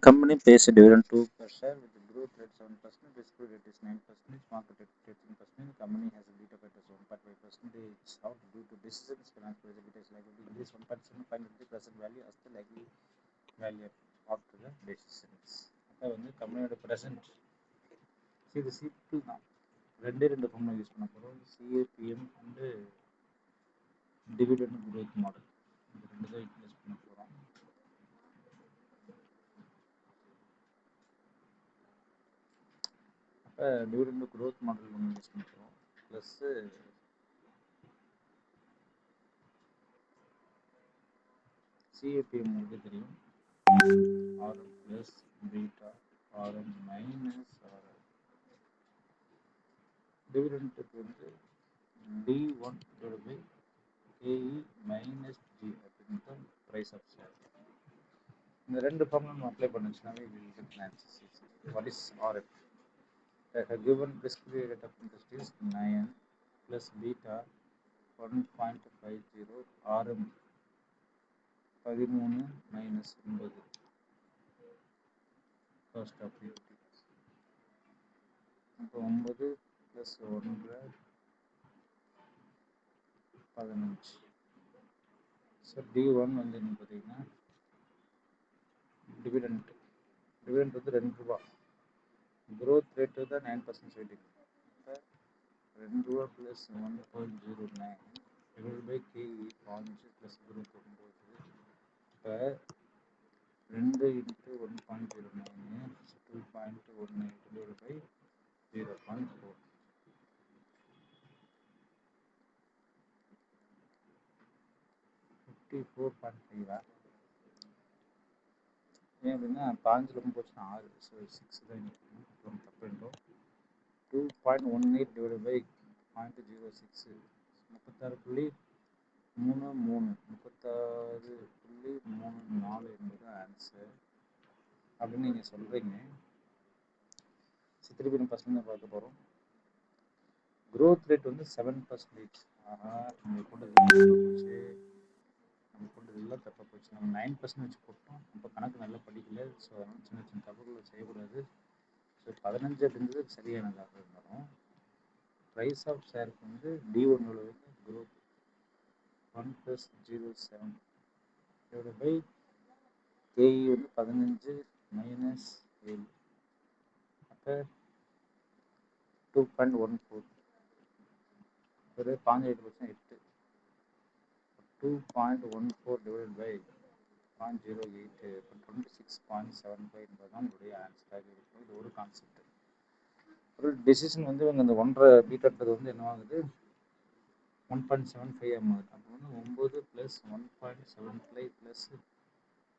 company pays a dividend 2 per share with the growth rate 7%, risk rate is 9%, market rate 13%. Company has a beta rate of 1.5%. How due to decisions, finance beta is likely to increase 1.75 present value as the likely value after the decisions. அப்போ வந்து கம்பெனியோட present இது simple தான். ரெண்டு formula use பண்ண போகிறோம். CAPM and dividend growth model, இந்த ரெண்டு தான் யூஸ் பண்ண போகிறோம். அப்போ டிவிடெண்ட் growth மாடல் ஒன்று யூஸ் பண்ண போகிறோம். ப்ளஸ்ஸு சிஏபிஎம் உங்களுக்கு தெரியும், RM plus beta RM minus RM. டிவிடெண்ட்டுக்கு வந்து D1 by KE minus G அப்படின்றது ப்ரைஸ் ஆஃப் ஷேர். இந்த ரெண்டு ஃபார்முலா நம்ம அப்ளை பண்ணிச்சுனாவே what is RF? given risk-free rate of interest is 9 plus beta 1.50, RM 13 minus 9 cost of equity. அப்போ 9 plus 1 15. So D1 வந்து என்ன பார்த்தீங்கன்னா டிவிடெண்ட் வந்து 2 ரூபா, growth rate தான் 9% சொல்லிட்டு. இப்போ 2 ரூபா plus 1.09 divide by KE 5 plus growth 9. இப்போ 2 into 1.09 2.18 divided by 0.4. 54.5. ஏன் அப்படின்னா 5 ரொம்ப போச்சுன்னா 6, ஸோ 6 தான் இருக்கும். தப்பு இருக்கும். 2.18 டிவைட் பை 0.06 36.34 என்பது ஆன்சர் அப்படின்னு நீங்கள் சொல்கிறீங்க. திருப்பி நம்ம ஃபஸ்ட் தான் பார்க்க போகிறோம். growth rate வந்து 7%. நம்ம கொண்டதெல்லாம் தப்பாக போச்சு. நம்ம 9% வச்சு போட்டோம். இப்போ கணக்கு நல்லா படிக்கல, ஸோ அதனால் சின்ன சின்ன தவறுகளை செய்யக்கூடாது. ஸோ 15 அப்படின்றது சரியானதாக இருந்தாலும் ப்ரைஸ் ஆஃப் ஷேருக்கு வந்து D1 வந்து growth 1 + 0.7 டிவைட் பை KE வந்து 15 minus 7. அப்போ 2.14 ஒரு 18%. 2.14 டிவைட் பை 0.08 26.75 என்பதுதான் உங்களுடைய ஆன்சராக இருக்கும். இது ஒரு கான்செப்ட். ஒரு டெசிஷன் வந்து அந்த 1.5 பீட்டான்றது வந்து என்ன ஆகுது 1.75 ஆகுது. அப்போ வந்து 9 + 1.75 +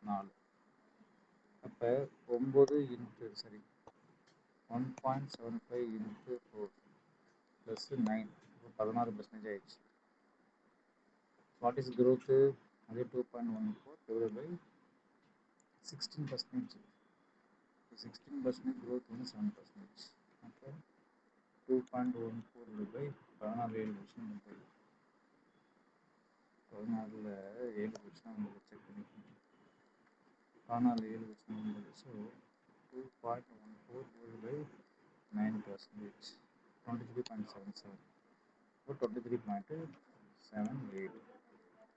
4. அப்போ 9 இன்ட்டு 1.75 இன்ட்டு 4 ப்ளஸ் 9 16% ஆயிடுச்சு. What is growth? அதே 2.14 டிவைட் பை 16%. 16% growth வந்து 7%. அப்போ 2.14 டிவைட் பை 14 14ல் 7% உங்களுக்கு செக் பண்ணிக்கணும். 14 7%. So 2.14 divide by 9%, 23.77. இப்போ 23.78.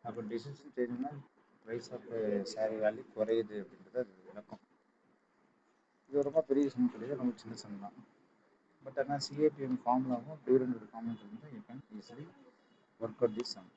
அப்போ டிசிஷன் தெரிஞ்சுன்னா ப்ரைஸ் ஆஃப் ஷேர் வேல்யூ குறையுது அப்படின்றது அது விளக்கம். இது ரொம்ப பெரிய சம் கிடையாது, ரொம்ப சின்ன சம் தான். பட் ஆனால் சிஏபிஎம் ஃபார்முலாவும் டிவிடெண்ட் ஃபார்முலா இருந்தால் you can easily work out this some.